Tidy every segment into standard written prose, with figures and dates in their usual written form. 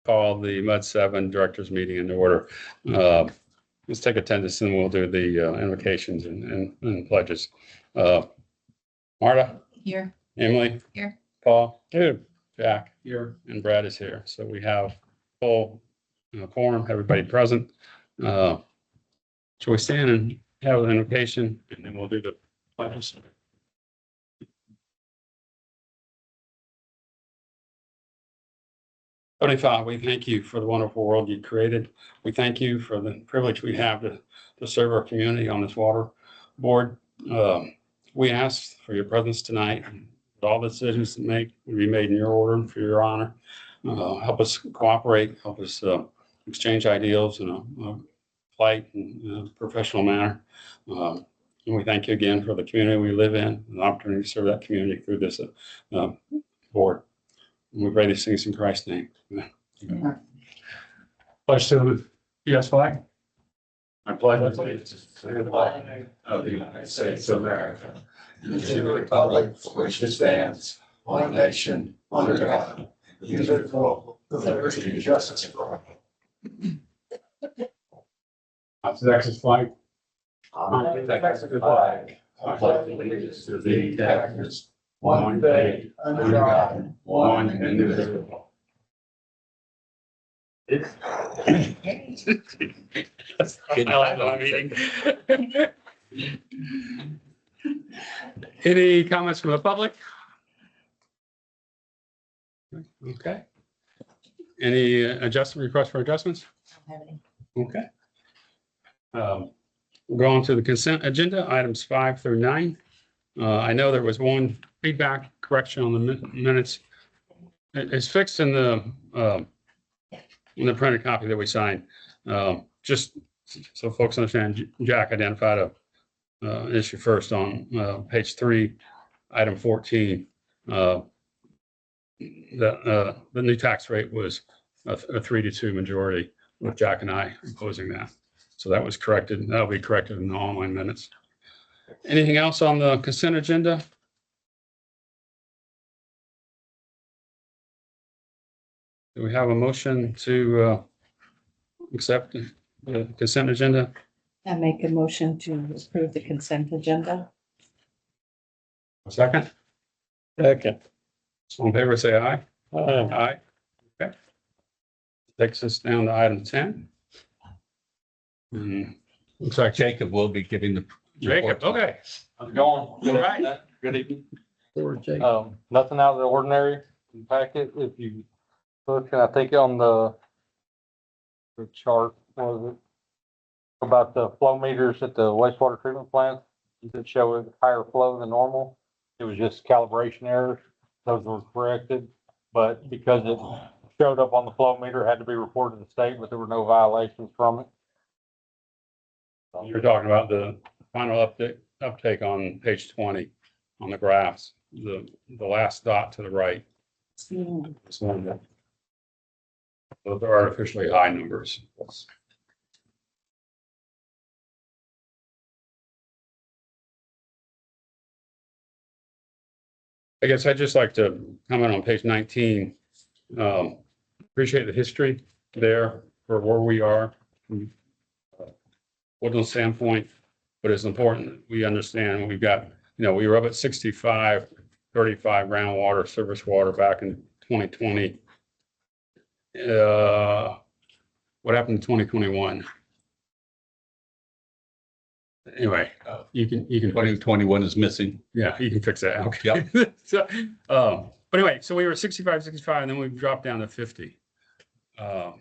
call the Mud 7 Directors Meeting into order. Let's take attendance and we'll do the invocations and pledges. Marta? Here. Emily? Here. Paul? Here. Jack? Here. And Brad is here. So we have full quorum, everybody present. Shall we stand and have an invocation and then we'll do the pledges? Heavenly Father, we thank you for the wonderful world you created. We thank you for the privilege we have to serve our community on this water board. We ask for your presence tonight. All the decisions to make will be made in your order and for your honor. Help us cooperate, help us exchange ideals in a polite and professional manner. And we thank you again for the community we live in, and the opportunity to serve that community through this board. And we pray these things in Christ's name. Amen. Pledge to the U.S. flag. I pledge allegiance to the flag of the United States of America and to the republic for which it stands, one nation, under God, indivisible, with liberty and justice for all. That's the Texas flag. On the Texas flag, I pledge allegiance to thee, Texas, one faith, under God, one indivisible. Any comments from the public? Okay. Any adjustment requests for adjustments? Okay. We'll go on to the consent agenda, items 5 through 9. I know there was one feedback correction on the minutes. It's fixed in the printed copy that we signed. Just so folks understand, Jack identified an issue first on page 3, item 14. The new tax rate was a 3-2 majority, with Jack and I opposing that. So that was corrected. That'll be corrected in the online minutes. Anything else on the consent agenda? Do we have a motion to accept the consent agenda? I make a motion to approve the consent agenda. A second? Second. All in favor, say aye. Aye. Okay. Takes us down to item 10. Looks like Jacob will be giving the. Jacob, okay. How's it going? All right. Good evening. Jacob. Nothing out of the ordinary in the packet. If you look, I think on the chart, was it about the flow meters at the wastewater treatment plant? That show a higher flow than normal. It was just calibration errors. Those were corrected, but because it showed up on the flow meter, it had to be reported to the state, but there were no violations from it. You're talking about the final uptake on page 20 on the graphs, the last dot to the right. This one. Those are artificially high numbers. I guess I'd just like to comment on page 19. Appreciate the history there for where we are from Woodland standpoint, but it's important that we understand we've got, we were up at 65, 35 groundwater, surface water back in 2020. What happened in 2021? Anyway, you can 2021 is missing. Yeah, you can fix that. Okay. Yep. So, but anyway, so we were 65, and then we've dropped down to 50. So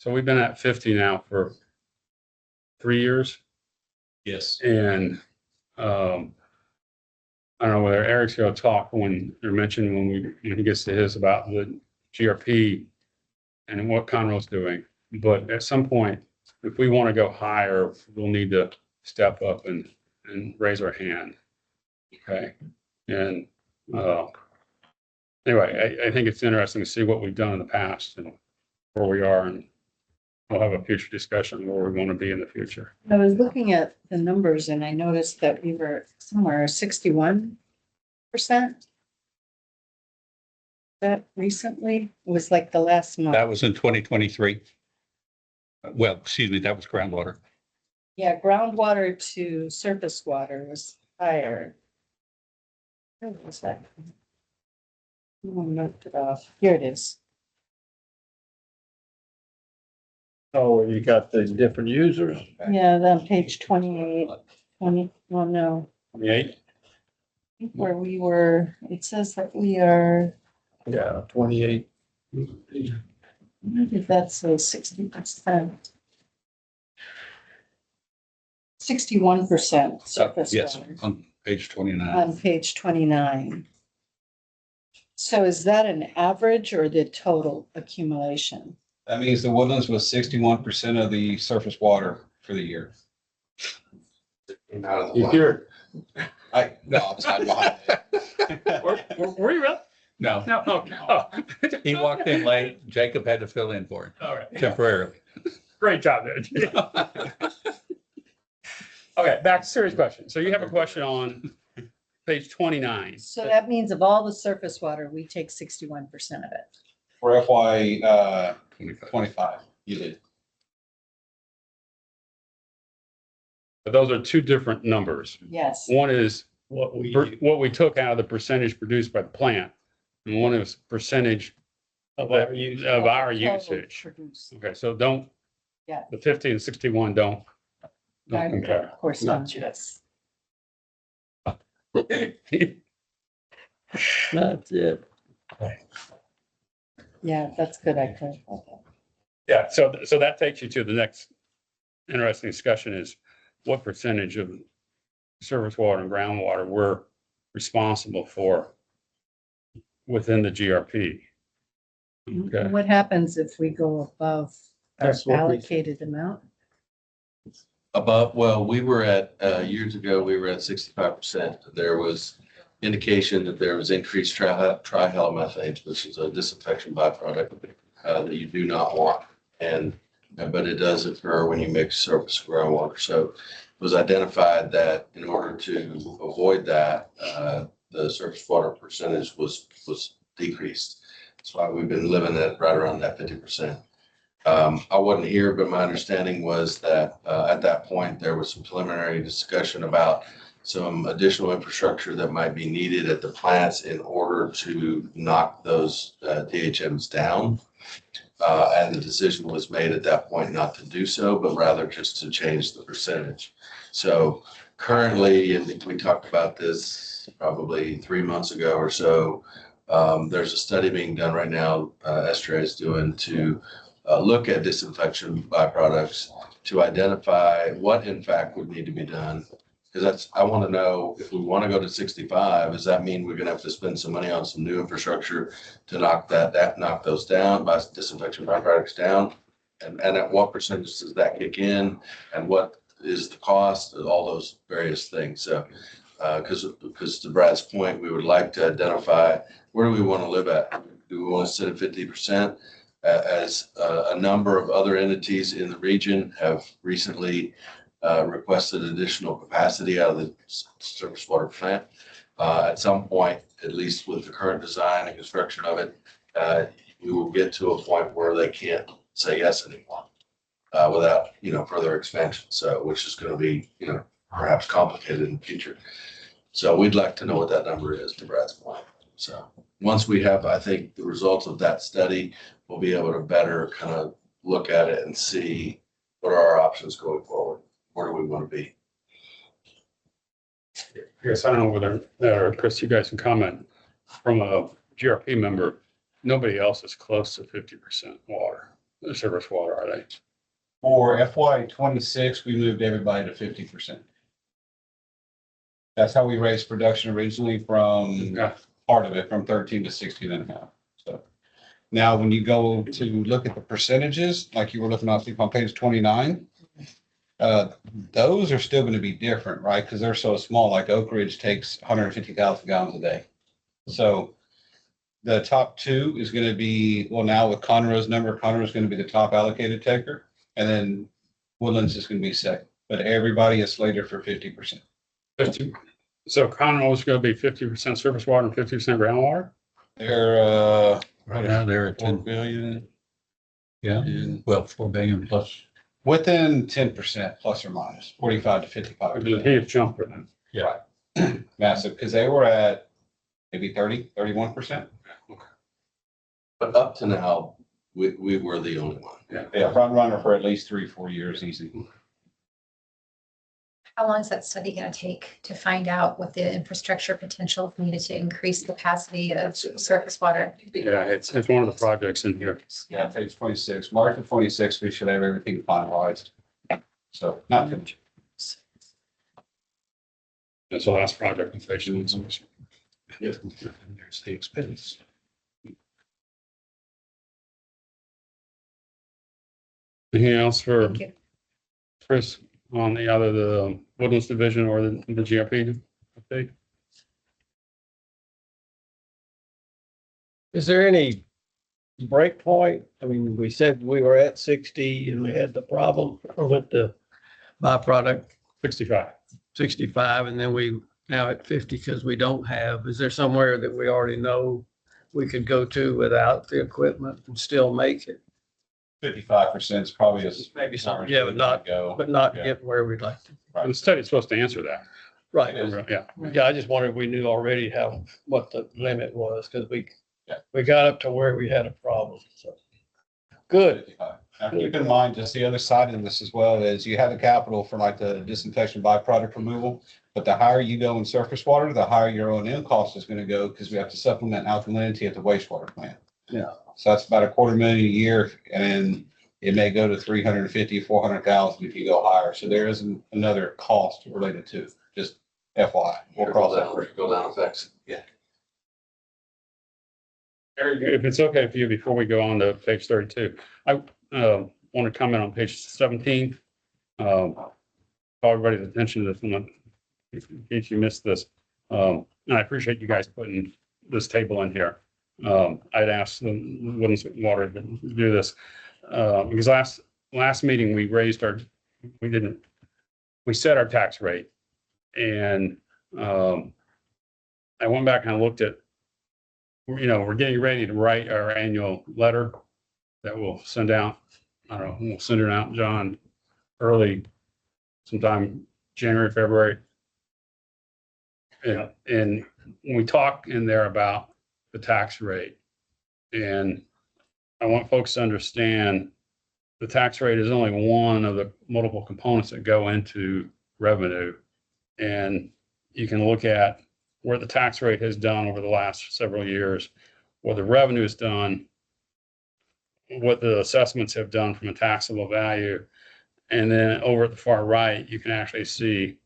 we've been at 50 now for 3 years. Yes. And I don't know whether Eric's going to talk when you're mentioning when he gets to his about the GRP and what Conroe's doing. But at some point, if we want to go higher, we'll need to step up and raise our hand. Okay. And anyway, I think it's interesting to see what we've done in the past and where we are, and we'll have a future discussion where we want to be in the future. I was looking at the numbers and I noticed that we were somewhere 61%. that recently? It was like the last That month. was in 2023. Well, excuse me, that was groundwater. Yeah, groundwater to surface water was higher. Where was that? Oh, knocked it off. Here it is. Oh, you got the different users? Yeah, on page 28, 20, well, no, 28? where we were, it says that we are, Yeah, 28. maybe that's a 60%. 61% surface Yes, water on page 29. on page 29. So is that an average or the total accumulation? That means the Woodlands was 61% of the surface water for the year. You hear No, I'm sorry, behind it. it. Were you really? No, No, oh, no. he walked in late. Jacob had to fill in for him All right. temporarily. Great job there. Okay, back to serious question. So you have a question on page 29. So that means of all the surface water, we take 61% of it. For FY 25. 25, you did. But those are two different numbers. Yes. One is What we, what we took out of the percentage produced by the plant. And one is percentage of our use. of our Total usage. produced. Okay, so don't. Yeah. The 50 and 61 don't Right, compare. Of course not, yes. That's it. Yeah, that's good. I clarified that. Yeah, so that takes you to the next interesting discussion is what percentage of surface water and groundwater we're responsible for within the GRP. Okay, What happens if we go above our That's what we- allocated amount? Above, well, we were at, years ago, we were at 65%. There was indication that there was increased trihalomethane, which is a disinfection byproduct that you do not want. But it does occur when you mix surface groundwater. So it was identified that in order to avoid that, the surface water percentage was decreased. That's why we've been living at right around that 50%. I wasn't here, but my understanding was that at that point, there was some preliminary discussion about some additional infrastructure that might be needed at the plants in order to knock those DHMs down. And the decision was made at that point not to do so, but rather just to change the percentage. So currently, I think we talked about this probably 3 months ago or so. There's a study being done right now, Estra is doing to look at disinfection byproducts to identify what in fact would need to be done. Because I want to know if we want to go to 65, does that mean we're going to have to spend some money on some new infrastructure to knock those down, by disinfection byproducts down? And at what percentage does that kick in? And what is the cost of all those various things? So, because to Brad's point, we would like to identify where do we want to live at? Do we want to sit at 50%? As a number of other entities in the region have recently requested additional capacity out of the surface water plant. At some point, at least with the current design and construction of it, we will get to a point where they can't say yes anymore without, further expansion. So, which is going to be, perhaps complicated in the future. So we'd like to know what that number is, to Brad's point. So once we have, I think, the results of that study, we'll be able to better kind of look at it and see what are our options going forward. Where do we want to be? I guess I don't know whether, Chris, you guys can comment. From a GRP member, nobody else is close to 50% water, surface water, are they? For FY 26, we moved everybody to 50%. That's how we raised production originally from Yeah. part of it, from 13 to 16.5. So now when you go to look at the percentages, like you were looking at on page 29, those are still going to be different, right? Because they're so small, like Oak Ridge takes 150,000 gallons a day. So the top two is going to be, well, now with Conroe's number, Conroe is going to be the top allocated taker. And then Woodlands is going to be second, but everybody is slated for 50%. 50. So Conroe is going to be 50% surface water and 50% groundwater? They're, Right now, they're at 4 10, billion yeah, and well, 4 billion plus. within 10% plus or minus 45 to 55. There's a huge jump for them. Massive, because they were at maybe 31%. But up to now, we were the only one. Yeah, front runner for at least 3, 4 years easy. How long is that study gonna take to find out what the infrastructure potential needed to increase capacity of surface water? Yeah, it's one of the projects in here. Yeah, page 26, March of 26, we should have everything finalized. So not too much. That's the last project in phase one. There's the expense. Anything else for Thank you. Chris on the Woodlands Division or the GRP update? Is there any break point? I mean, we said we were at 60 and we had the problem with the byproduct 65. 65 and then we now at 50 because we don't have, is there somewhere that we already know we could go to without the equipment and still make it? 55% is probably as. Maybe something, yeah, but not Go. get where we'd like to. The study's supposed to answer that. Right. Yeah. Yeah, I just wondered if we knew already what the limit was because Yeah. we got up to where we had a problem, so. Good. 55. Now, keep in mind, just the other side of this as well is you have the capital for like the disinfection byproduct removal. But the higher you go in surface water, the higher your O&M cost is going to go because we have to supplement alkalinity at the wastewater plant. Yeah. So that's about $250,000 a year, and it may go to 350, 400,000 if you go higher. So there is another cost related to it. Just FYI. We'll cross that bridge. Go down effects. Yeah. Eric, if it's okay for you, before we go on to page 32, I want to comment on page 17. Call everybody's attention to this one, in case you missed this. And I appreciate you guys putting this table in here. I'd asked the Woodlands Water to do this, because last meeting, we set our tax rate. And I went back and I looked at, we're getting ready to write our annual letter that we'll send out. I don't know, we'll send it out, John, early sometime January, February. And we talk in there about the tax rate. And I want folks to understand the tax rate is only one of the multiple components that go into revenue. And you can look at where the tax rate has done over the last several years, what the revenue has done, what the assessments have done from a taxable value. And then over at the far right, you can actually see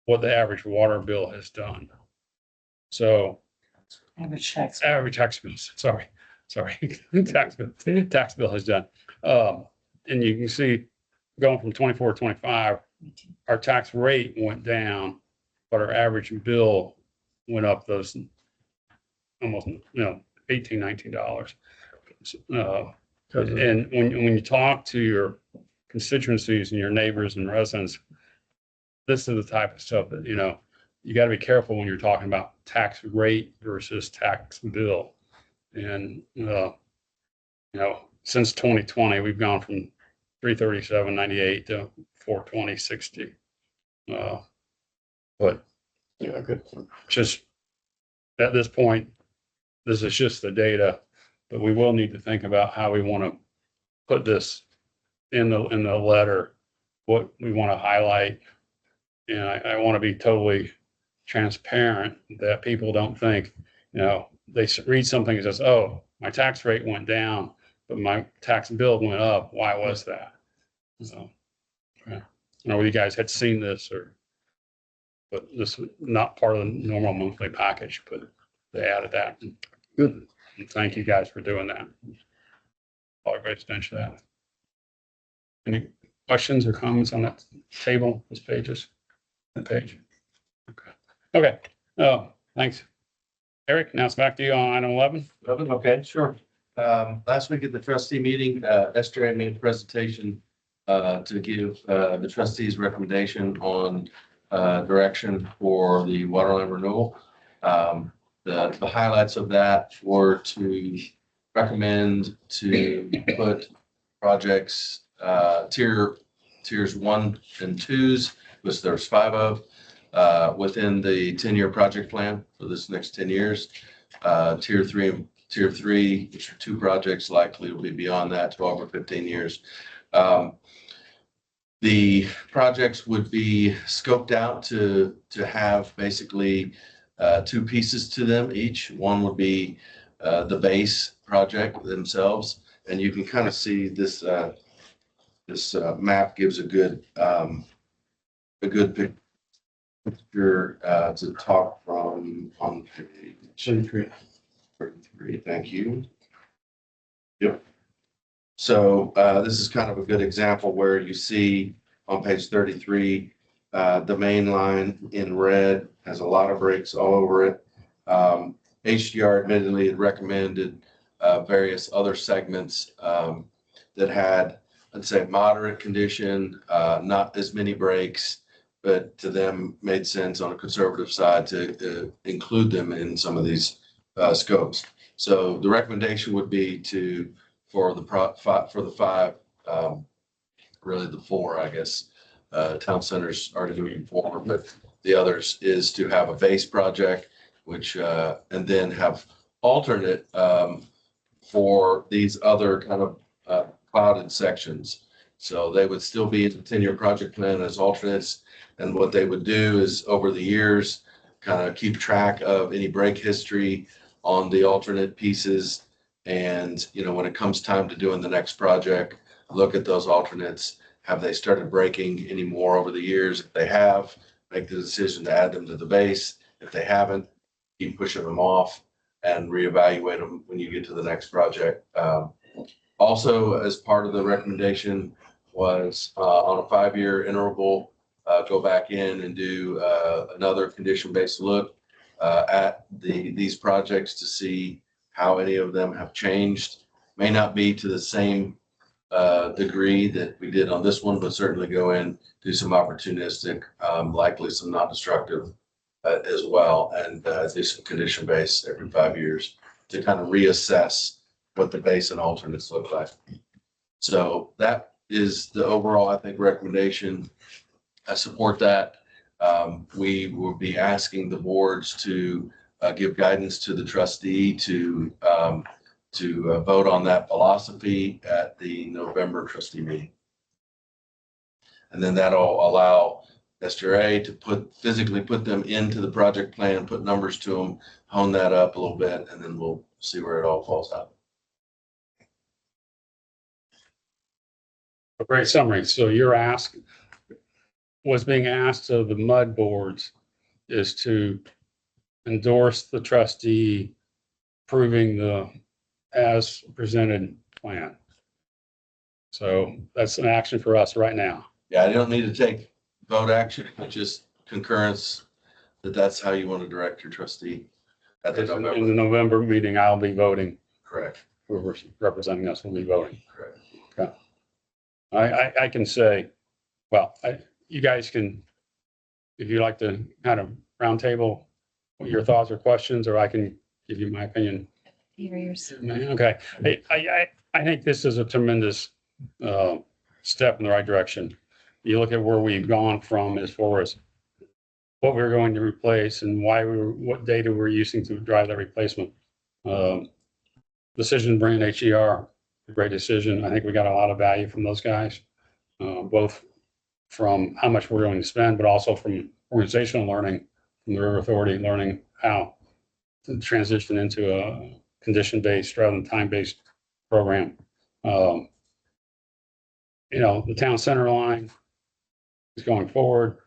what the average water bill has done. So Average tax. average tax bills, sorry, tax bill has done. And you can see going from 24 to 25, our tax rate went down, but our average bill went up those almost, $18, $19. And when you talk to your constituencies and your neighbors and residents, this is the type of stuff that, you got to be careful when you're talking about tax rate versus tax bill. And, since 2020, we've gone from 337.98 to 420.60. But Yeah, good. just at this point, this is just the data, but we will need to think about how we want to put this in the letter, what we want to highlight. And I want to be totally transparent that people don't think, they read something that says, oh, my tax rate went down, but my tax bill went up. Why was that? So, I don't know whether you guys had seen this but this is not part of the normal monthly package, but they added that. Good. And thank you guys for doing that. All great attention to that. Any questions or comments on that table, this pages, that page? Okay. Thanks. Eric, now it's back to you on item 11. Okay, sure. Last week at the trustee meeting, Esther made a presentation to give the trustees recommendation on direction for the water line renewal. The highlights of that were to recommend to put projects, tiers 1 and 2s, which there's 5 of, within the 10-year project plan for this next 10 years. Tier 3, which are 2 projects, likely will be beyond that, 12 or 15 years. The projects would be scoped out to have basically 2 pieces to them each. One would be the base project themselves, and you can kind of see this map gives a good picture to talk from on page 33. Thank you. Yep. So this is kind of a good example where you see on page 33, the main line in red has a lot of breaks all over it. HDR admittedly had recommended various other segments that had, let's say, moderate condition, not as many breaks, but to them made sense on a conservative side to include them in some of these scopes. So the recommendation would be for the 5, really the 4, I guess. Town centers already doing 4, but the others is to have a base project, which and then have alternate for these other kind of clouded sections. So they would still be in the 10-year project plan as alternates. And what they would do is over the years, kind of keep track of any break history on the alternate pieces. And, you know, when it comes time to doing the next project, look at those alternates. Have they started breaking any more over the years? If they have, make the decision to add them to the base. If they haven't, keep pushing them off and reevaluate them when you get to the next project. Also, as part of the recommendation was on a 5-year interval, go back in and do another condition-based look at these projects to see how any of them have changed. May not be to the same degree that we did on this one, but certainly go in, do some opportunistic, likely some non-destructive as well, and do some condition-based every 5 years to kind of reassess what the base and alternates look like. So that is the overall, I think, recommendation. I support that. We will be asking the boards to give guidance to the trustee to vote on that philosophy at the November trustee meeting. And then that'll allow SDRA to physically put them into the project plan, put numbers to them, hone that up a little bit, and then we'll see where it all falls out. A great summary. So what's being asked of the MUD boards is to endorse the trustee approving the as presented plan. So that's an action for us right now. Yeah, I don't need to take vote action, but just concurrence that that's how you want to direct your trustee at the In the November. November meeting, I'll be voting. Correct. Whoever's representing us will be voting. Correct. I can say, well, you guys can, if you like to kind of roundtable your thoughts or questions, or I can give you my opinion. Yours. Okay, I think this is a tremendous step in the right direction. You look at where we've gone from as far as what we're going to replace and what data we're using to drive that replacement. Decision bringing HER, a great decision. I think we got a lot of value from those guys, both from how much we're going to spend, but also from organizational learning from the River Authority, learning how to transition into a condition-based rather than time-based program. The town center line is going forward.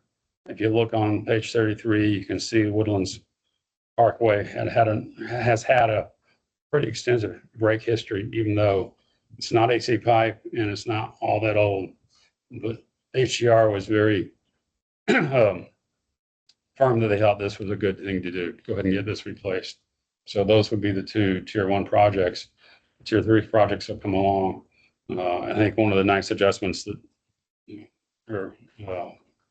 If you look on page 33, you can see Woodlands Parkway has had a pretty extensive break history, even though it's not AC pipe and it's not all that old. But HDR was very firm that they thought this was a good thing to do. Go ahead and get this replaced. So those would be the 2 tier 1 projects. Tier 3 projects have come along. I think one of the nice adjustments that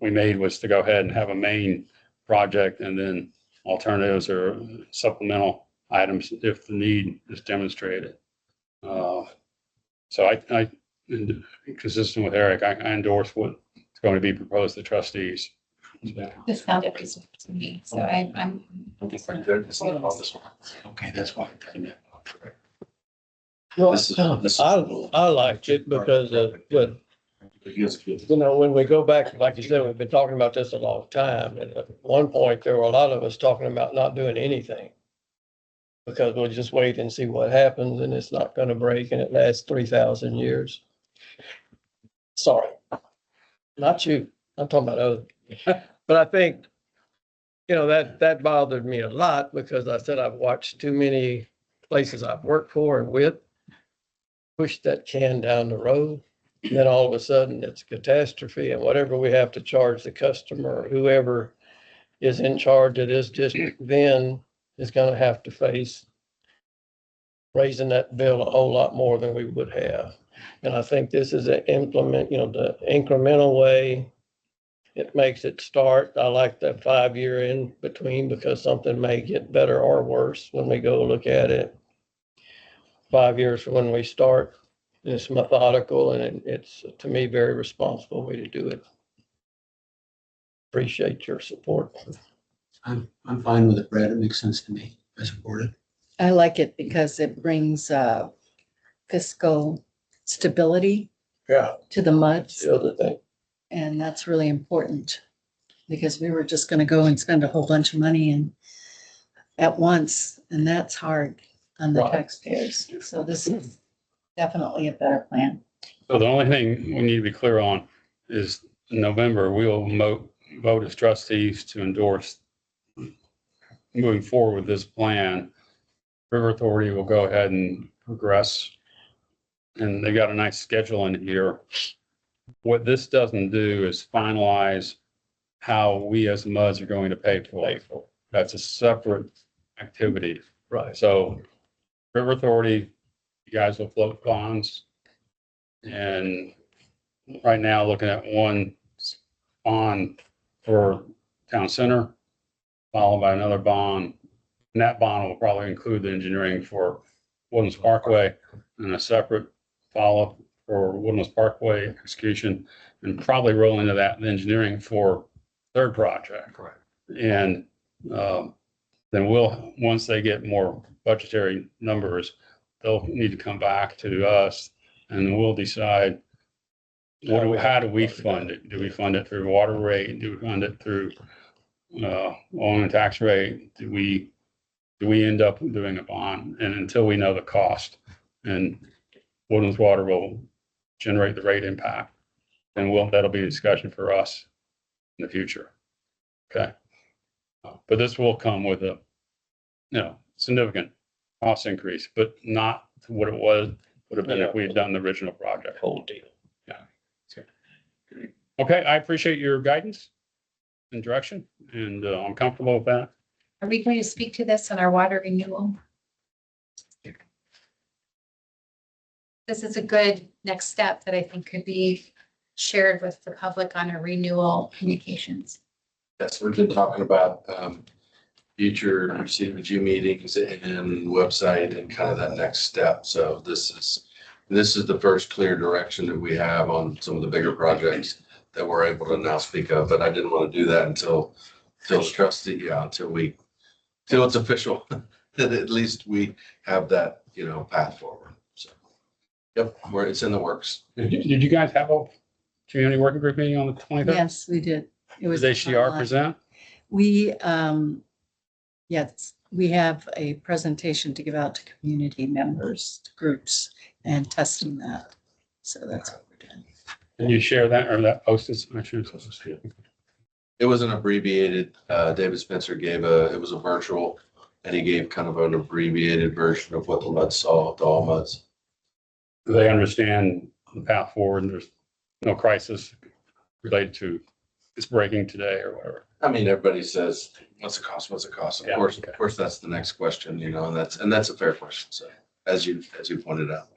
we made was to go ahead and have a main project and then alternatives or supplemental items if the need is demonstrated. So I, consistent with Eric, I endorse what's going to be proposed to trustees. Yeah. This sounded reasonable to me, so I'm. Okay, that's why. I liked it because when when we go back, like you said, we've been talking about this a long time. And at one point, there were a lot of us talking about not doing anything. Because we'll just wait and see what happens and it's not gonna break and it lasts 3,000 years. Sorry, not you. I'm talking about others. But I think, that bothered me a lot because I said I've watched too many places I've worked for and with push that can down the road. And then all of a sudden it's a catastrophe and whatever we have to charge the customer or whoever is in charge of this district then is gonna have to face raising that bill a whole lot more than we would have. And I think this is the incremental way. It makes it start. I like that 5-year in between because something may get better or worse when we go look at it. 5 years from when we start, it's methodical and it's, to me, very responsible way to do it. Appreciate your support. I'm fine with it, Brad. It makes sense to me. I support it. I like it because it brings fiscal stability Yeah. to the MUDs. The other thing. And that's really important because we were just going to go and spend a whole bunch of money at once. And that's hard on the Right. taxpayers. So this is definitely a better plan. So the only thing we need to be clear on is in November, we will vote as trustees to endorse moving forward with this plan. River Authority will go ahead and progress. And they got a nice schedule in here. What this doesn't do is finalize how we as MUDs are going to pay for it. That's a separate activity. Right. So River Authority, you guys will float bonds. And right now, looking at one bond for Town Center, followed by another bond. And that bond will probably include the engineering for Woodlands Parkway and a separate follow-up for Woodlands Parkway execution, and probably roll into that the engineering for third project. Correct. And then once they get more budgetary numbers, they'll need to come back to us and we'll decide how do we fund it? Do we fund it through water rate? Do we fund it through oil and tax rate? Do we end up doing a bond? And until we know the cost and Woodlands Water will generate the rate impact, then that'll be a discussion for us in the future. Okay. But this will come with a, significant cost increase, but not to what it would have been if we had done the original project. Whole deal. Okay, I appreciate your guidance and direction, and I'm comfortable with that. Are we going to speak to this on our water renewal? This is a good next step that I think could be shared with the public on our renewal communications. Yes, we've been talking about future CDBG meetings and website and kind of that next step. So this is the first clear direction that we have on some of the bigger projects that we're able to now speak of. But I didn't want to do that until it's official, that at least we have that, path forward. So, yep, it's in the works. Did you guys have a community working group meeting on the 23rd? Yes, we did. It was Did HDR present? We, yes, we have a presentation to give out to community members, to groups, and testing that. So that's what we're doing. Can you share that or that posted? I should. It was an abbreviated, David Spencer it was a virtual, and he gave kind of an abbreviated version of what the MUD saw, the all MUDs. Do they understand the path forward and there's no crisis related to it's breaking today or whatever? I mean, everybody says, what's the cost? What's the cost? Of Yeah, course, okay. of course, that's the next question, and that's a fair question. So as you pointed out.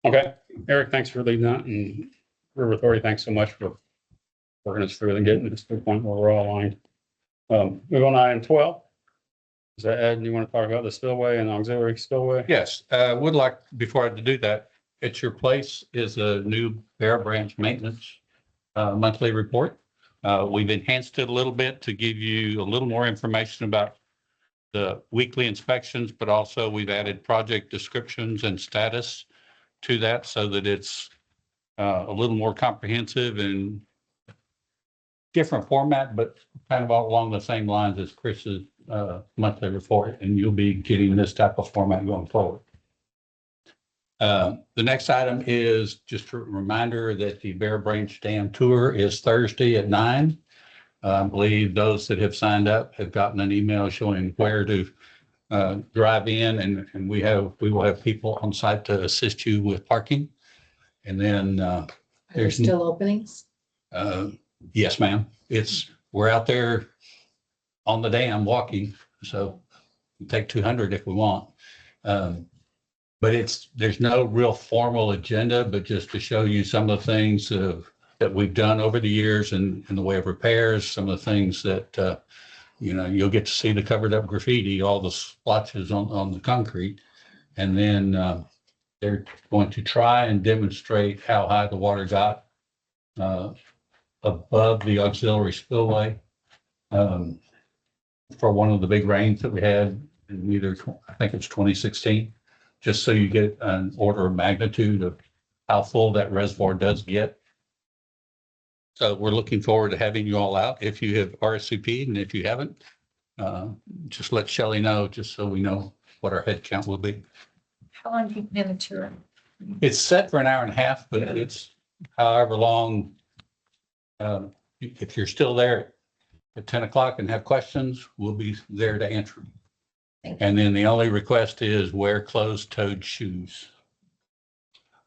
Okay, Eric, thanks for leading that, and River Authority, thanks so much for working us through and getting us to the point where we're all aligned. Move on to item 12. Is that Ed, you want to talk about the spillway and auxiliary spillway? Yes, would like, before I do that, at your place is a new Bear Branch maintenance monthly report. We've enhanced it a little bit to give you a little more information about the weekly inspections, but also we've added project descriptions and status to that so that it's a little more comprehensive and different format, but kind of all along the same lines as Chris's monthly report, and you'll be getting this type of format going forward. The next item is just a reminder that the Bear Branch Dam Tour is Thursday at 9. I believe those that have signed up have gotten an email showing where to drive in, and we will have people on site to assist you with parking. And then Are there still openings? yes, ma'am. We're out there on the dam walking, so we take 200 if we want. But there's no real formal agenda, but just to show you some of the things that we've done over the years in the way of repairs, some of the things that, you'll get to see the covered up graffiti, all the splotches on the concrete. And then they're going to try and demonstrate how high the water got above the auxiliary spillway for one of the big rains that we had in I think it's 2016, just so you get an order of magnitude of how full that reservoir does get. So we're looking forward to having you all out. If you have RSVP'd, and if you haven't, just let Shelley know, just so we know what our head count will be. How long have you been in the tour? It's set for an hour and a half, but it's however long. If you're still there at 10 o'clock and have questions, we'll be there to answer them. Thank you. And then the only request is wear closed-toed shoes.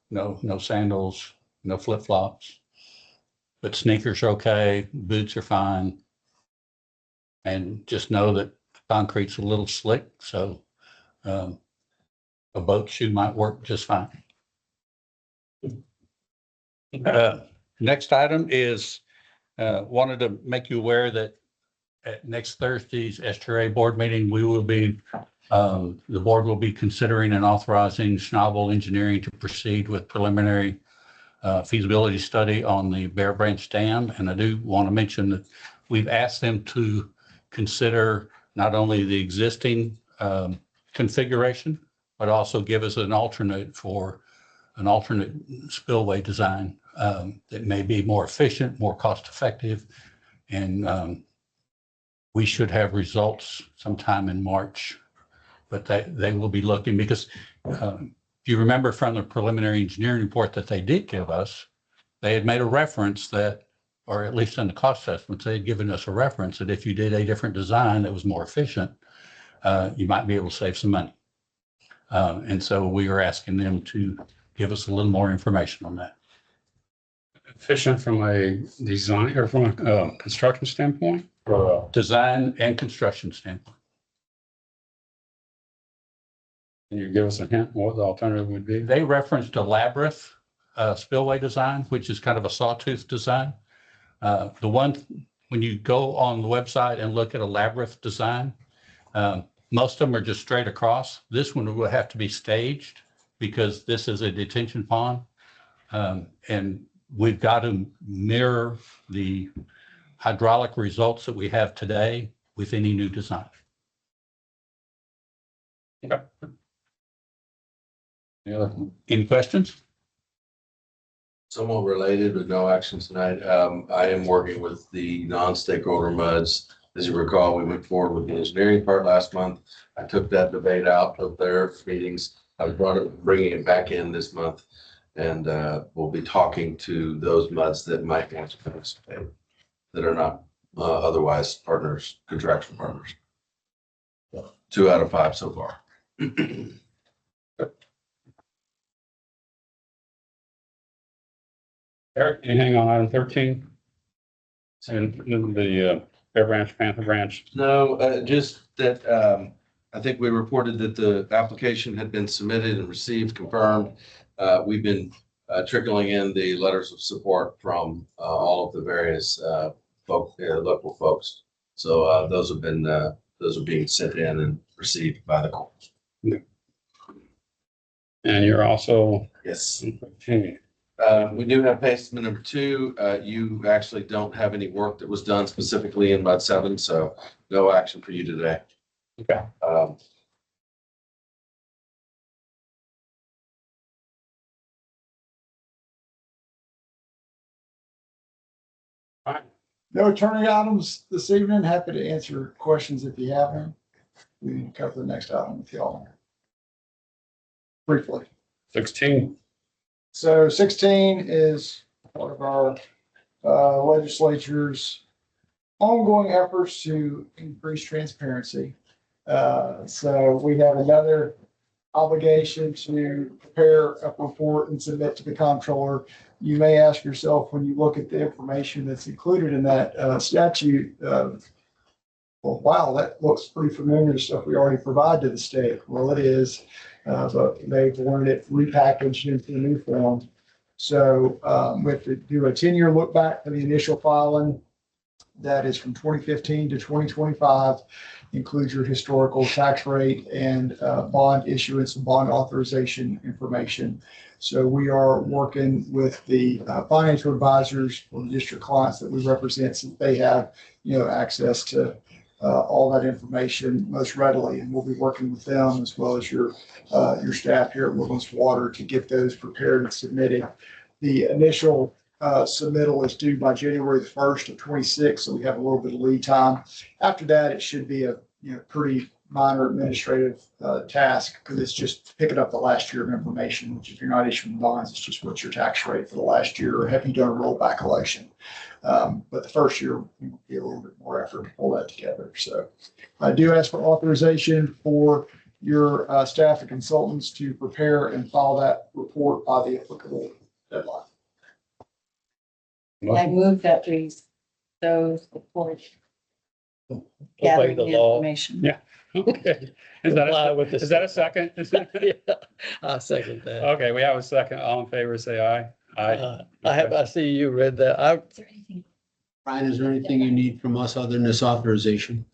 No sandals, no flip-flops. But sneakers are okay, boots are fine. And just know that concrete's a little slick, so a boat shoe might work just fine. Next item is wanted to make you aware that at next Thursday's STRA board meeting, the board will be considering and authorizing Schnabel Engineering to proceed with preliminary feasibility study on the Bear Branch Dam. And I do want to mention that we've asked them to consider not only the existing configuration, but also give us an alternate spillway design that may be more efficient, more cost effective. And we should have results sometime in March, but they will be looking because if you remember from the preliminary engineering report that they did give us, they had made a reference that, or at least in the cost estimates, they had given us a reference that if you did a different design that was more efficient, you might be able to save some money. And so we are asking them to give us a little more information on that. Efficient from a design or from a construction standpoint? Design and construction standpoint. Can you give us a hint what the alternative would be? They referenced a labyrinth spillway design, which is kind of a sawtooth design. The one, when you go on the website and look at a labyrinth design, most of them are just straight across. This one will have to be staged because this is a detention pond. And we've got to mirror the hydraulic results that we have today with any new design. Okay. Any questions? Somewhat related, but no action tonight. I am working with the non-stakeholder MUDs. As you recall, we went forward with the engineering part last month. I took that debate out of their meetings. I was bringing it back in this month. And we'll be talking to those MUDs that might want to participate, that are not otherwise partners, contractual partners. 2 out of 5 so far. Eric, anything on item 13? And the Bear Branch, Panther Branch? No, just that I think we reported that the application had been submitted and received, confirmed. We've been trickling in the letters of support from all of the various local folks So those have been, those are being sent in and received by the court. And you're also, Yes. okay, We do have pay estimate number 2. You actually don't have any work that was done specifically in Mud 7, so no action for you today. Okay. fine. No attorney items this evening. Happy to answer questions if you have them. We can cover the next item with y'all. Briefly. 16. So 16 is part of our legislature's ongoing efforts to increase transparency. So we have another obligation to prepare a report and submit to the comptroller. You may ask yourself, when you look at the information that's included in that statute, well, wow, that looks pretty familiar to stuff we already provide to the state. Well, it is, but they've wanted it repackaged into a new form. So we have to do a 10-year look back for the initial filing. That is from 2015 to 2025, includes your historical tax rate and bond issuance and bond authorization information. So we are working with the financial advisors for the district clients that we represent, since they have, access to all that information most readily. And we'll be working with them as well as your staff here at Woodlands Water to get those prepared and submitted. The initial submittal is due by January the 1st of 26, so we have a little bit of lead time. After that, it should be a pretty minor administrative task, because it's just picking up the last year of information, which if you're not issuing bonds, it's just what's your tax rate for the last year, or have you done a rollback election. But the first year will be a little bit more effort to pull that together. So I do ask for authorization for your staff and consultants to prepare and file that report by the applicable deadline. I move that we, those reports Obey gathering the the law. information. Yeah. Okay. Is that Comply a, with the is that a second? Yeah, I second that. Okay, we have a second. All in favor, say aye. Aye. I see you read that. Is there anything? Brian, is there anything you need from us other than this authorization?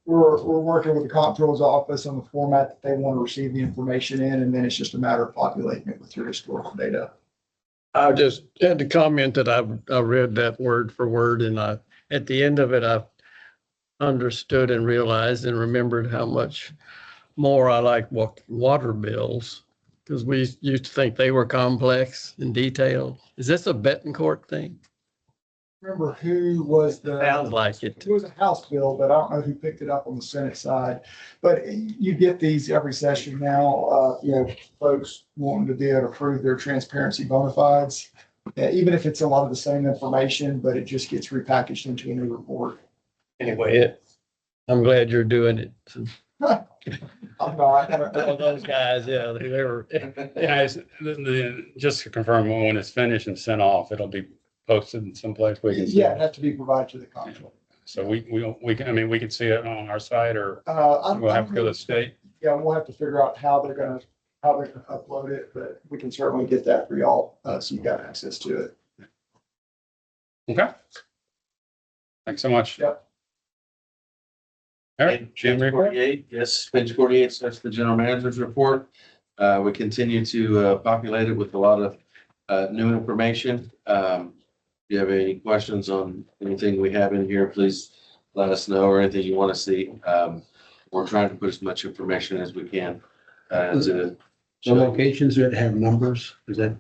We're working with the comptroller's office on the format that they want to receive the information in, and then it's just a matter of populating it with your historical data. I just had to comment that I read that word for word, and at the end of it, I understood and realized and remembered how much more I like water bills, because we used to think they were complex and detailed. Is this a Bettencourt thing? Remember who was the? Sounds like it. It was a House bill, but I don't know who picked it up on the Senate side. But you get these every session now, folks wanting to be able to prove their transparency bona fides. Even if it's a lot of the same information, but it just gets repackaged into a new report. Anyway, I'm glad you're doing it. I'm not. One of those guys, yeah, they were. Yeah, just to confirm, when it's finished and sent off, it'll be posted in someplace we can see Yeah, it it. has to be provided to the comptroller. So we can, we can see it on our site, or I'm- we'll have to go to the state. Yeah, we'll have to figure out how they're gonna upload it, but we can certainly get that for y'all, so you got access to it. Okay. Thanks so much. Yep. All right, Jim, Page report. 48, yes, page 48 starts the general manager's report. We continue to populate it with a lot of new information. If you have any questions on anything we have in here, please let us know, or anything you want to see. We're trying to put as much information as we can to The locations that have numbers, is that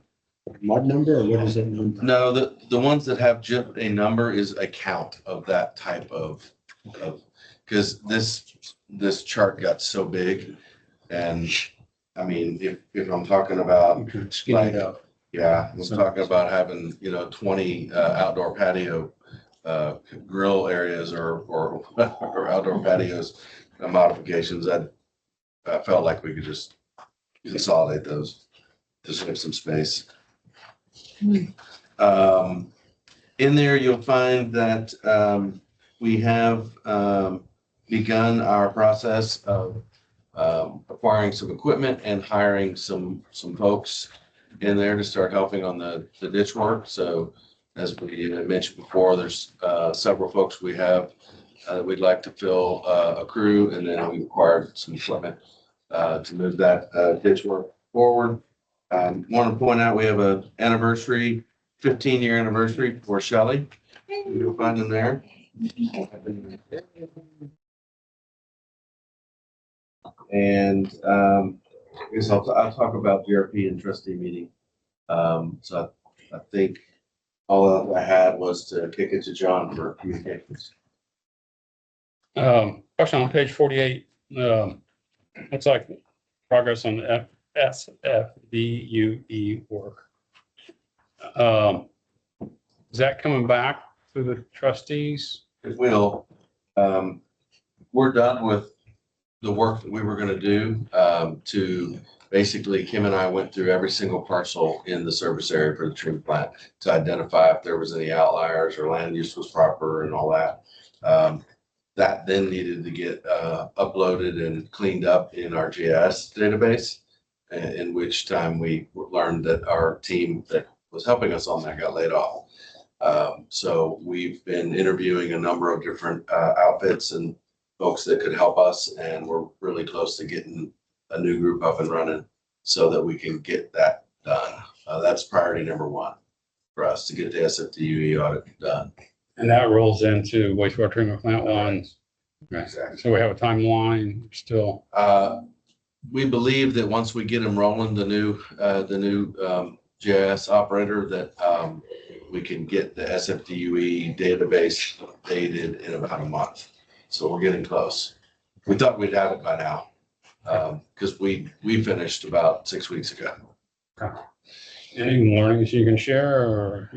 mud number or what is that number? No, the ones that have just a number is a count of that type of, because this chart got so big. And I mean, if I'm talking about, Okay, skinny it up. yeah, I'm talking about having, 20 outdoor patio grill areas or outdoor patios modifications, I felt like we could just consolidate those to save some space. In there, you'll find that we have begun our process of acquiring some equipment and hiring some folks in there to start helping on the ditch work. So as we mentioned before, there's several folks we have that we'd like to fill a crew, and then we required some equipment to move that ditch work forward. Want to point out, we have a anniversary, 15-year anniversary for Shelley. You'll find them there. And I guess I'll talk about GRP and trustee meeting. So I think all I had was to kick it to John for communications. Question on page 48. Looks like progress on the SFDUE work. Is that coming back to the trustees? It will. We're done with the work that we were going to do to basically, Kim and I went through every single parcel in the service area for the treatment plant to identify if there was any outliers or land use was proper and all that. That then needed to get uploaded and cleaned up in our GIS database, in which time we learned that our team that was helping us on that got laid off. So we've been interviewing a number of different outfits and folks that could help us, and we're really close to getting a new group up and running so that we can get that done. That's priority number one for us, to get the SFDUE audit done. And that rolls into wastewater treatment plant one. Okay. Exactly. So we have a timeline still. We believe that once we get them rolling, the new GIS operator, that we can get the SFDUE database updated in about a month. So we're getting close. We thought we'd have it by now, because we finished about 6 weeks ago. Any learnings you can share, or?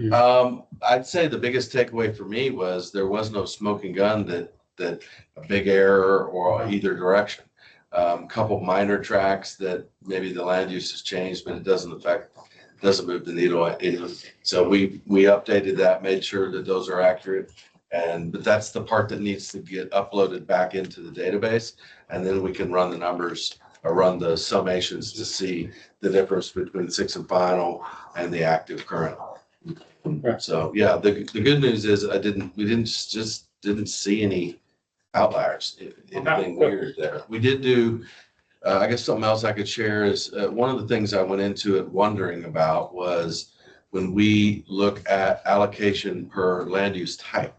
I'd say the biggest takeaway for me was there was no smoking gun that a big error or either direction. Couple minor tracks that maybe the land use has changed, but it doesn't move the needle. So we updated that, made sure that those are accurate. But that's the part that needs to get uploaded back into the database. And then we can run the numbers or run the summations to see the difference between 6 and final and the active current. Right. So yeah, the good news is we didn't see any outliers, anything weird there. We did do, I guess something else I could share is one of the things I went into it wondering about was when we look at allocation per land use type.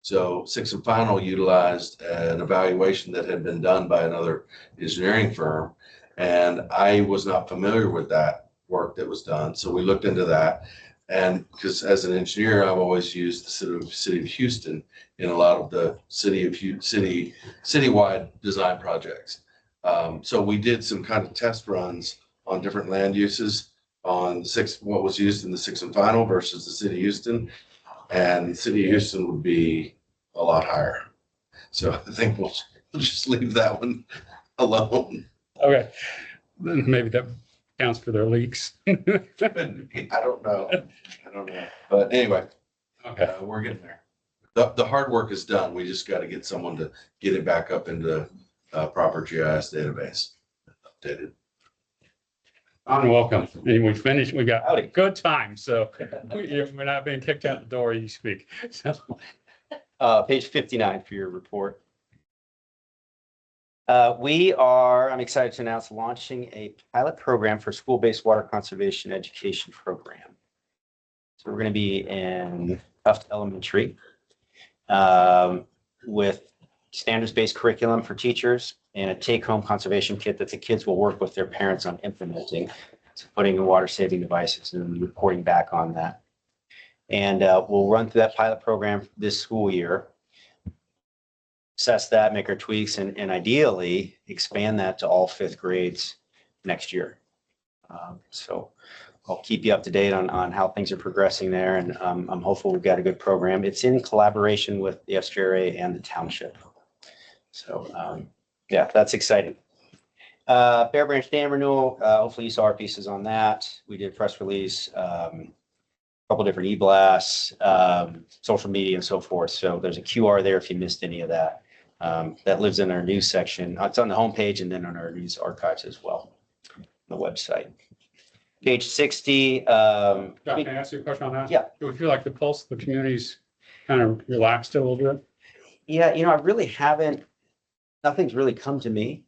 So 6 and final utilized an evaluation that had been done by another engineering firm. And I was not familiar with that work that was done. So we looked into that. And because as an engineer, I've always used the city of Houston in a lot of the citywide design projects. So we did some kind of test runs on different land uses on what was used in the 6 and final versus the city of Houston. And the city of Houston would be a lot higher. So I think we'll just leave that one alone. Okay, then maybe that counts for their leaks. I don't know. But anyway, Okay. we're getting there. The hard work is done. We just got to get someone to get it back up into a proper GIS database updated. Welcome. And we finished, we got a good time, so we're not being kicked out the door, you speak. So, Page 59 for your report. I'm excited to announce launching a pilot program for school-based water conservation education program. So we're going to be in Tuft Elementary with standards-based curriculum for teachers and a take-home conservation kit that the kids will work with their parents on implementing. So putting in water-saving devices and reporting back on that. And we'll run through that pilot program this school year, assess that, make our tweaks, and ideally expand that to all 5th grades next year. So I'll keep you up to date on how things are progressing there, and I'm hopeful we've got a good program. It's in collaboration with the SGRA and the township. So yeah, that's exciting. Bear Branch Dam renewal, hopefully you saw our pieces on that. We did a press release, couple different e-blasts, social media and so forth. So there's a QR there if you missed any of that. That lives in our news section. It's on the homepage and then on our news archives as well, on the website. Page 60, John, can I ask you a question on that? Yeah. Do we feel like the pulse of the community's kind of relaxed a little bit? yeah, I really haven't, nothing's really come to me.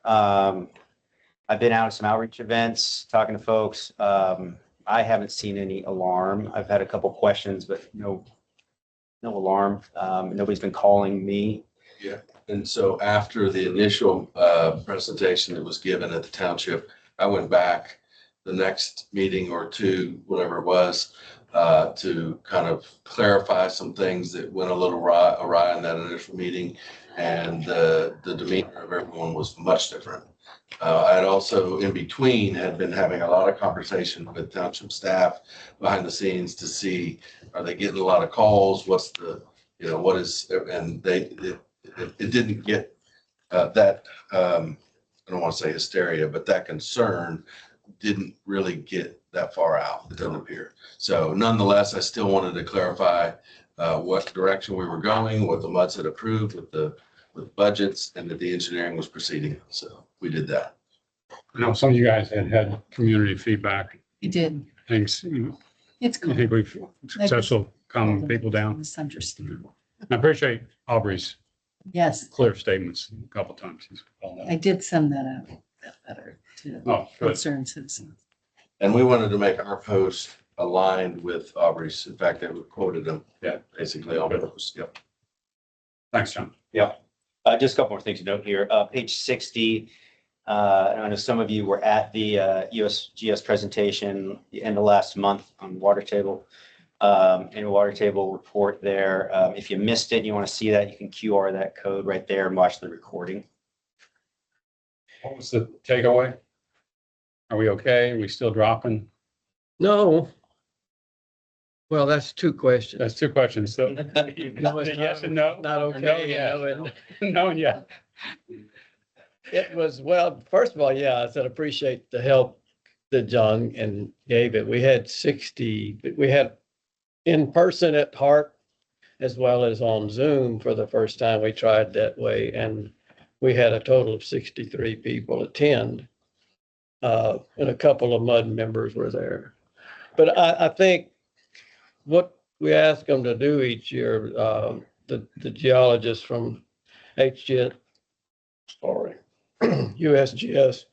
I've been out at some outreach events, talking to folks. I haven't seen any alarm. I've had a couple questions, but no alarm. Nobody's been calling me. And so after the initial presentation that was given at the township, I went back the next meeting or two, whatever it was, to kind of clarify some things that went a little awry in that initial meeting. And the demeanor of everyone was much different. I had also in between had been having a lot of conversation with township staff behind the scenes to see, are they getting a lot of calls? What's the, what is, and it didn't get that, I don't want to say hysteria, but that concern didn't really get that far out. It doesn't appear. So nonetheless, I still wanted to clarify what direction we were going, what the MUDs had approved with budgets, and that the engineering was proceeding. So we did that. I know some of you guys had community feedback, We did. things. It's I cool. think we've successful calming people down. Misunderstood. I appreciate Aubrey's Yes, clear statements a couple times. He's called I out. did send that out, that letter to Oh, good. concerned citizens. And we wanted to make our post aligned with Aubrey's. In fact, they quoted them. Yeah. Basically on purpose. Yep. Thanks, John. Just a couple more things to note here. Page 60. I know some of you were at the USGS presentation the end of last month on water table. And water table report there. If you missed it, and you want to see that, you can QR that code right there and watch the recording. What was the takeaway? Are we okay? Are we still dropping? No. Well, that's two questions. That's two questions. So No, it's yes and no. Not Or okay. no, you yes. know, and No, and yeah. It was, well, first of all, yeah, I said appreciate the help that John and gave it. We had in person at Hart as well as on Zoom for the first time. We tried that way, and we had a total of 63 people attend. And a couple of MUD members were there. But I think what we ask them to do each year, the geologist from USGS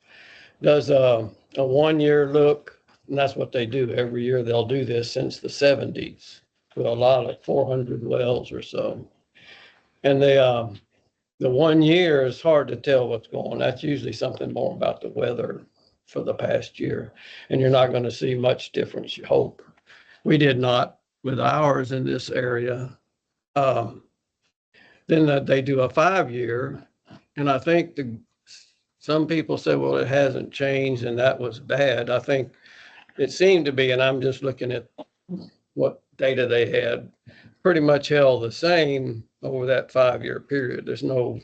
does a 1-year look, and that's what they do every year. They'll do this since the 70s with a lot of 400 wells or so. And the 1 year is hard to tell what's going on. That's usually something more about the weather for the past year, and you're not going to see much difference, you hope. We did not with ours in this area. Then they do a 5-year, and I think some people say, well, it hasn't changed and that was bad. I think it seemed to be, and I'm just looking at what data they had, pretty much held the same over that 5-year period. There's no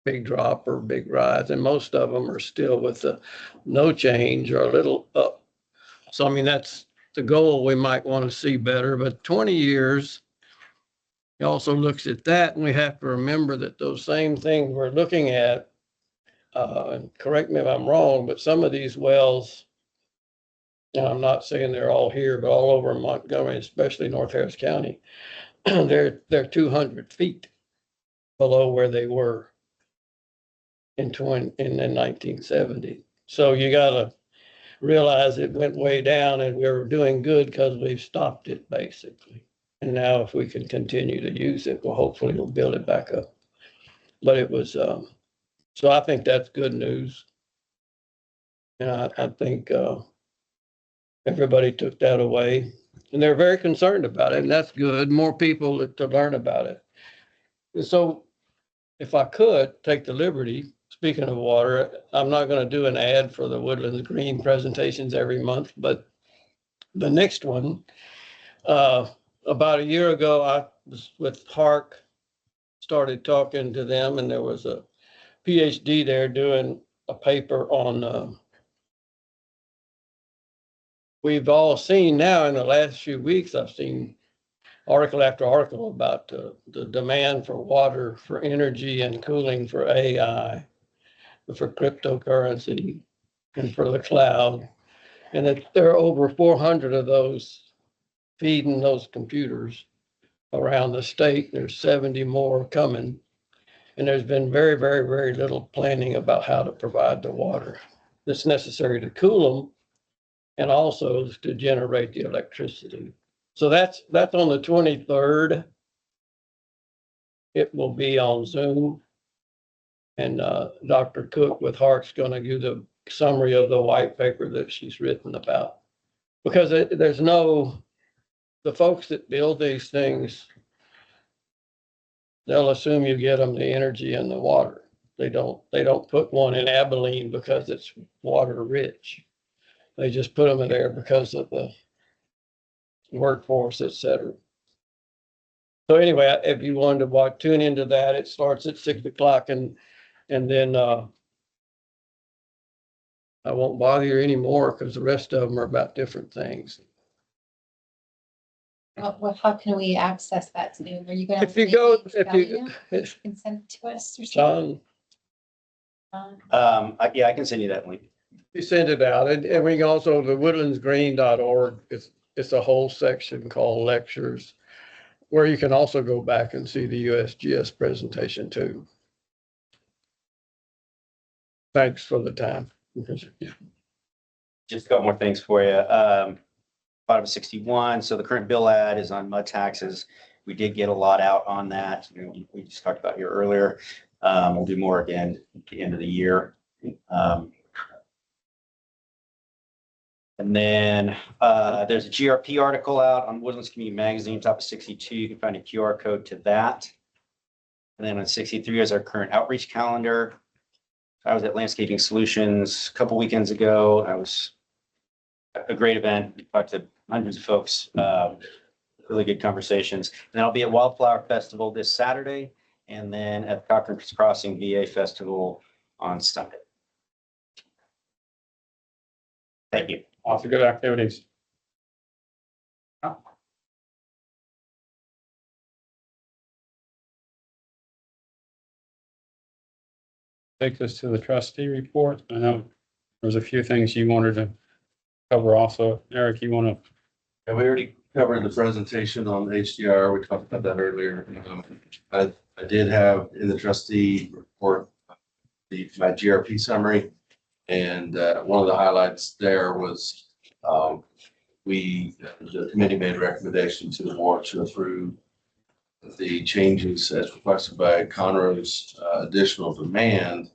big drop or big rise, and most of them are still with no change or a little up. So, I mean, that's the goal. We might want to see better, but 20 years, he also looks at that, and we have to remember that those same things we're looking at, and correct me if I'm wrong, but some of these wells, and I'm not saying they're all here, but all over Montgomery, especially North Harris County, they're 200 feet below where they were in the 1970s. So you got to realize it went way down, and we're doing good because we've stopped it basically. And now if we can continue to use it, well, hopefully we'll build it back up. But it was, so I think that's good news. And I think everybody took that away, and they're very concerned about it, and that's good. More people to learn about it. And so if I could take the liberty, speaking of water, I'm not going to do an ad for the Woodlands Green presentations every month, but the next one, about a year ago, I was with Hark, started talking to them, and there was a PhD there doing a paper on, we've all seen now in the last few weeks, I've seen article after article about the demand for water, for energy and cooling, for AI, for cryptocurrency, and for the cloud. And that there are over 400 of those feeding those computers around the state. There's 70 more coming. And there's been very, very, very little planning about how to provide the water that's necessary to cool them and also to generate the electricity. So that's on the 23rd. It will be on Zoom. And Dr. Cook with Hart's going to give the summary of the white paper that she's written about. Because there's no, the folks that build these things, they'll assume you get them the energy and the water. They don't put one in Abilene because it's water rich. They just put them in there because of the workforce, et cetera. So anyway, if you wanted to tune into that, it starts at 6 o'clock and then I won't bother you anymore because the rest of them are about different things. Well, how can we access that Zoom? Are you gonna? If you go, Can send it to us or something? John, Yeah, I can send you that link. you send it out and we can also, the woodlandsgreen.org, it's a whole section called lectures where you can also go back and see the USGS presentation too. Thanks for the time. Just a couple more things for you. Bottom 61, so the current bill ad is on mud taxes. We did get a lot out on that. You know, we just talked about here earlier. We'll do more again at the end of the year. And then there's a GRP article out on Woodlands Community Magazine, top of 62. You can find a QR code to that. And then on 63 is our current outreach calendar. I was at Landscaping Solutions a couple weekends ago. I was a great event. We talked to hundreds of folks, really good conversations. And I'll be at Wildflower Festival this Saturday and then at Cochran's Crossing VA Festival on Sunday. Thank you. Lots of good activities. Takes us to the trustee report. I know there's a few things you wanted to cover also. Eric, you want to? Yeah, we already covered the presentation on HDR. We talked about that earlier. I did have in the trustee report my GRP summary, and one of the highlights there was the committee made a recommendation to the board to approve the changes as requested by Conroe's additional demand,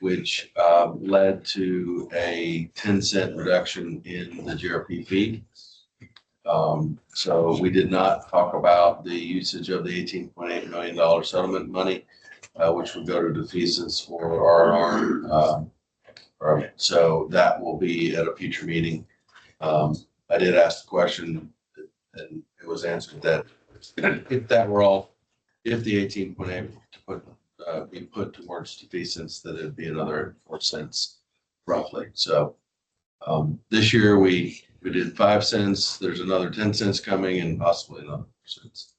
which led to a 10-cent reduction in the GRP fee. So we did not talk about the usage of the $18.8 million settlement money, which would go to defeasance for R&R. So that will be at a future meeting. I did ask the question and it was answered that if the 18.8 be put towards defeasance, that it'd be another 4 cents roughly. So this year we did 5 cents. There's another 10 cents coming and possibly another 4 cents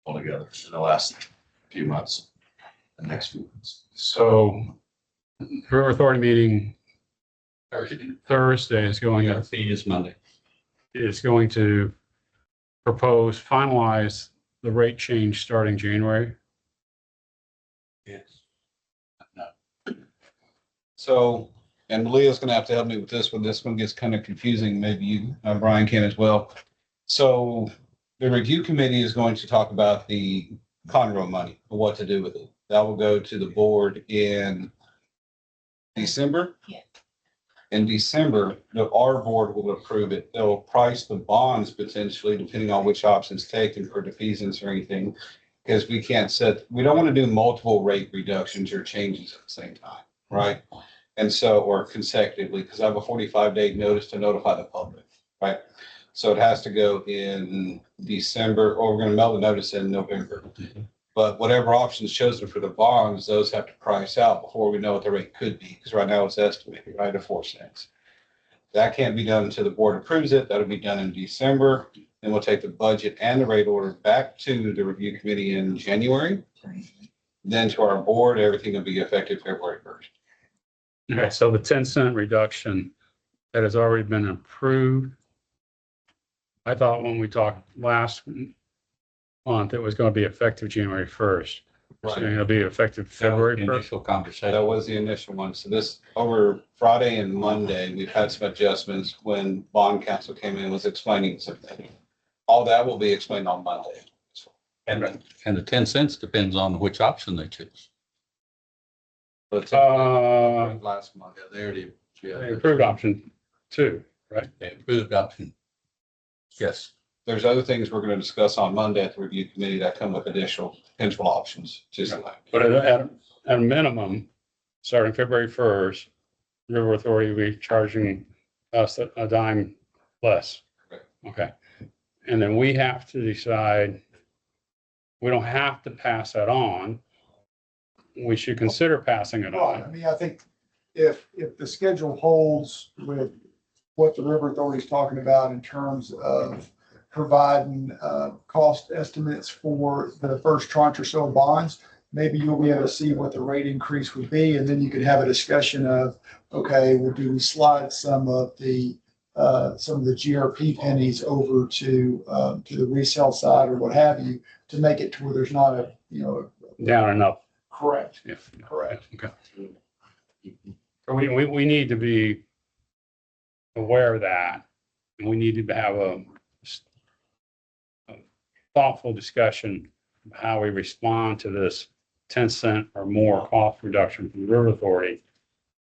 altogether in the last few months, the next few months. So River Authority meeting Thursday is going to, Fee is Monday. is going to propose, finalize the rate change starting January. Yes. So, and Leah's gonna have to help me with this one. This one gets kind of confusing. Maybe you, Brian can as well. So the review committee is going to talk about the Conroe money, and what to do with it. That will go to the board in December. Yeah. In December, our board will approve it. They'll price the bonds potentially, depending on which options taken for defeasance or anything. Because we don't want to do multiple rate reductions or changes at the same time, right? And so, or consecutively, because I have a 45-day notice to notify the public, right? So it has to go in December, or we're going to mail the notice in November. But whatever options chosen for the bonds, those have to price out before we know what the rate could be, because right now it's estimated, right, at 4 cents. That can't be done until the board approves it. That'll be done in December. Then we'll take the budget and the rate order back to the review committee in January. Then to our board, everything will be effective February 1st. Okay, so the 10-cent reduction that has already been approved. I thought when we talked last month, it was going to be effective January 1st. So it'll be effective February 1st. Initial conversation. That was the initial one. So this, over Friday and Monday, we've had some adjustments when bond council came in and was explaining something. All that will be explained on Monday. And the 10 cents depends on which option they choose. But last month. Yeah, they already, yeah. The approved option 2, right? The approved option. Yes. There's other things we're going to discuss on Monday at the review committee that come with additional potential options, just like. But at a minimum, starting February 1st, River Authority will be charging us a dime less. Correct. Okay. And then we have to decide, we don't have to pass that on. We should consider passing it Right, I on. mean, I think if the schedule holds with what the River Authority is talking about in terms of providing cost estimates for the first tranche or so of bonds, maybe you'll be able to see what the rate increase would be, and then you could have a discussion of, okay, well, do we slide some of the GRP pennies over to the resale side or what have you, to make it to where there's not a, Down and up. correct, Yeah. correct. Okay. So we need to be aware of that. And we need to have a thoughtful discussion of how we respond to this 10 cent or more cost reduction from the River Authority.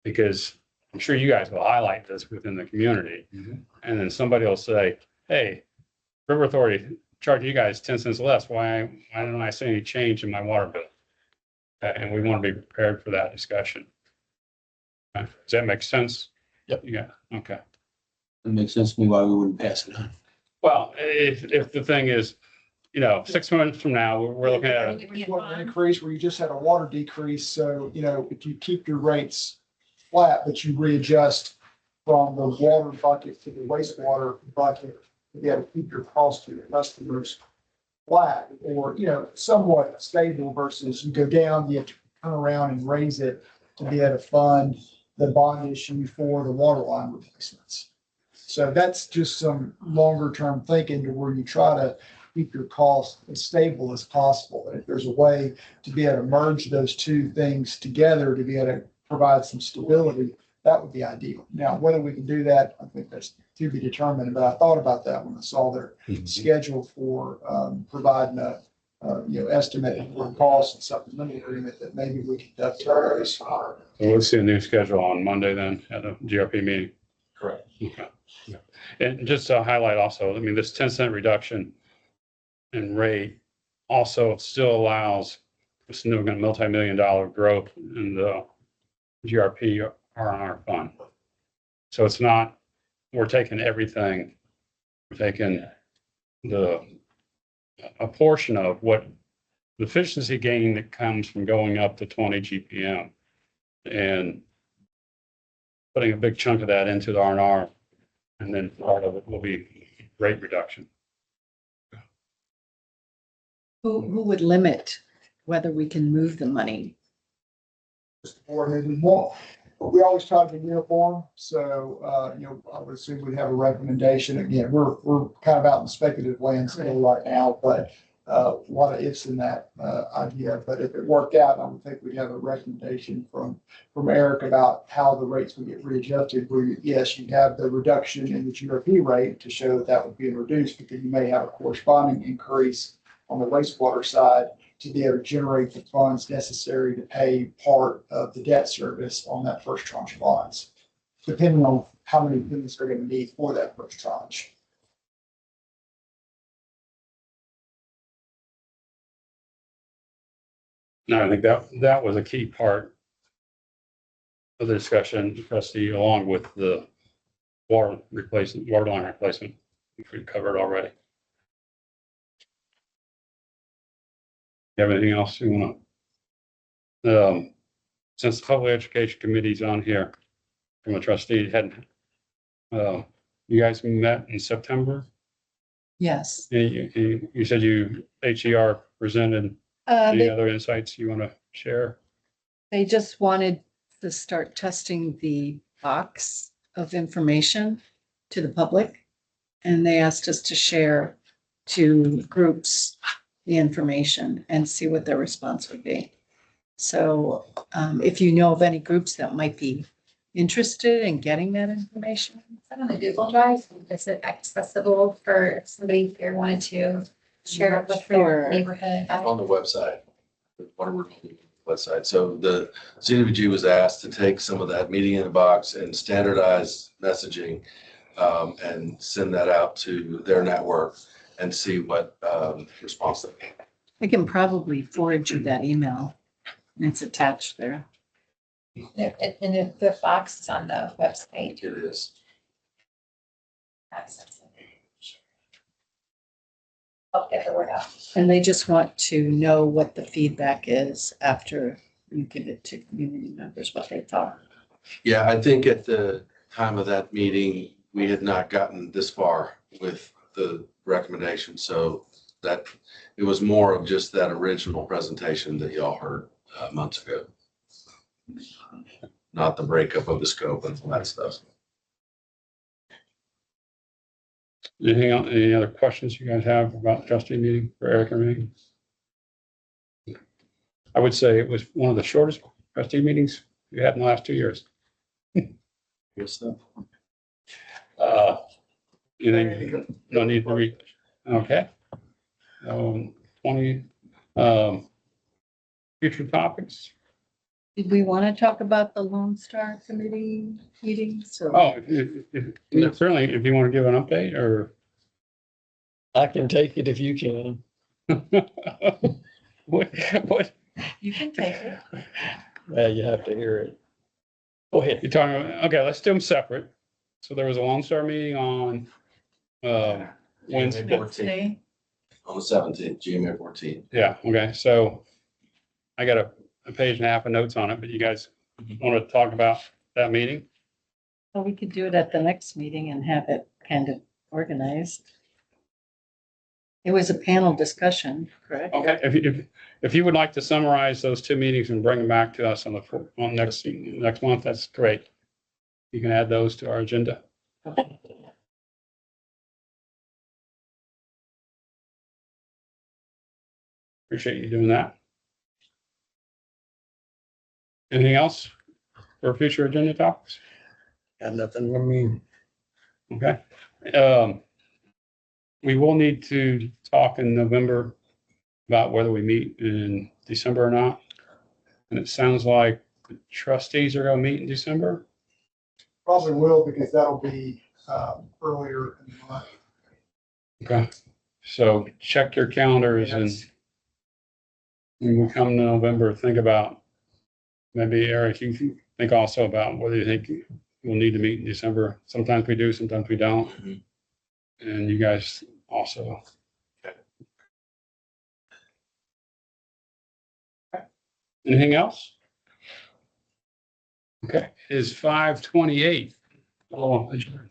Because I'm sure you guys will highlight this within the community. And then somebody will say, hey, River Authority charging you guys 10 cents less. Why don't I see any change in my water bill? And we want to be prepared for that discussion. Does that make sense? Yep. Yeah, okay. It makes sense to me why we wouldn't pass it on. Well, if the thing is, 6 months from now, we're looking at a Which one increase where you just had a water decrease, so, if you keep your rates flat, but you readjust from the water bucket to the wastewater bucket, you got to keep your cost to your customers flat or, somewhat stable versus you go down, you have to turn around and raise it to be able to fund the bond issue for the water line replacements. So that's just some longer term thinking to where you try to keep your costs as stable as possible. And if there's a way to be able to merge those two things together to be able to provide some stability, that would be ideal. Now, whether we can do that, I think that's to be determined, but I thought about that when I saw their schedule for providing a estimate for costs and supplemental agreement that maybe we could dovetail those. So we'll see a new schedule on Monday then at a GRP meeting. Correct. Okay. Yeah. And just to highlight also, this 10 cent reduction in rate also still allows a significant multi-million-dollar growth in the GRP R&R fund. So it's not, we're taking everything, we're taking a portion of what the efficiency gain that comes from going up to 20 GPM and putting a big chunk of that into the R&R, and then part of it will be rate reduction. Who would limit whether we can move the money? We always try to be uniform, so, I would assume we'd have a recommendation. Again, we're kind of out in speculative land still right now, but a lot of ifs in that idea. But if it worked out, I would think we'd have a recommendation from Eric about how the rates would get readjusted, where, yes, you have the reduction in the GRP rate to show that would be reduced, but then you may have a corresponding increase on the wastewater side to be able to generate the funds necessary to pay part of the debt service on that first tranche of bonds, depending on how many things they're going to need for that first tranche. No, I think that was a key part of the discussion, trustee, along with the water line replacement, which we covered already. You have anything else you want to? Since the Public Education Committee's on here, from a trustee, hadn't, you guys met in September? Yes. You said HER presented any other insights you want to share? They just wanted to start testing the box of information to the public. And they asked us to share to groups the information and see what their response would be. So if you know of any groups that might be interested in getting that information. Is that on the Google Drive? Is it accessible for if somebody here wanted to share it with Sure. their neighborhood? On the website, the water removal website. So the CDBG was asked to take some of that meeting in a box and standardize messaging and send that out to their network and see what response they get. I can probably forward you that email. It's attached there. And the box is on the website. It is. I'll get the word out. And they just want to know what the feedback is after you give it to community members, what they thought. Yeah, I think at the time of that meeting, we had not gotten this far with the recommendation. So that it was more of just that original presentation that y'all heard months ago. Not the breakup of the scope and all that stuff. Anything else, any other questions you guys have about trustee meeting for Eric or me? I would say it was one of the shortest trustee meetings we had in the last 2 years. Good stuff. You think, no need to read, okay. 20, future topics. Did we want to talk about the Lone Star Committee meetings? or- Oh, certainly, if you want to give an update or. I can take it if you can. What, You can take it. Well, you have to hear it. Go ahead. you're talking about, okay, let's do them separate. So there was a Lone Star meeting on, Wednesday. Wednesday. On the 17th, January 14th. Yeah, okay, so I got a page and a half of notes on it, but you guys want to talk about that meeting? Well, we could do it at the next meeting and have it kind of organized. It was a panel discussion, correct? Okay, if you would like to summarize those two meetings and bring them back to us on next month, that's great. You can add those to our agenda. Okay. Appreciate you doing that. Anything else for future agenda topics? Got nothing. I mean, Okay. We will need to talk in November about whether we meet in December or not. And it sounds like the trustees are gonna meet in December. Probably will, because that'll be earlier in the month. Okay. So check your calendars and when we come to November, think about, maybe Eric, you can think also about whether you think we'll need to meet in December. Sometimes we do, sometimes we don't. Mhm. And you guys also. Anything else? Okay, it is 5:28. Oh, adjourned.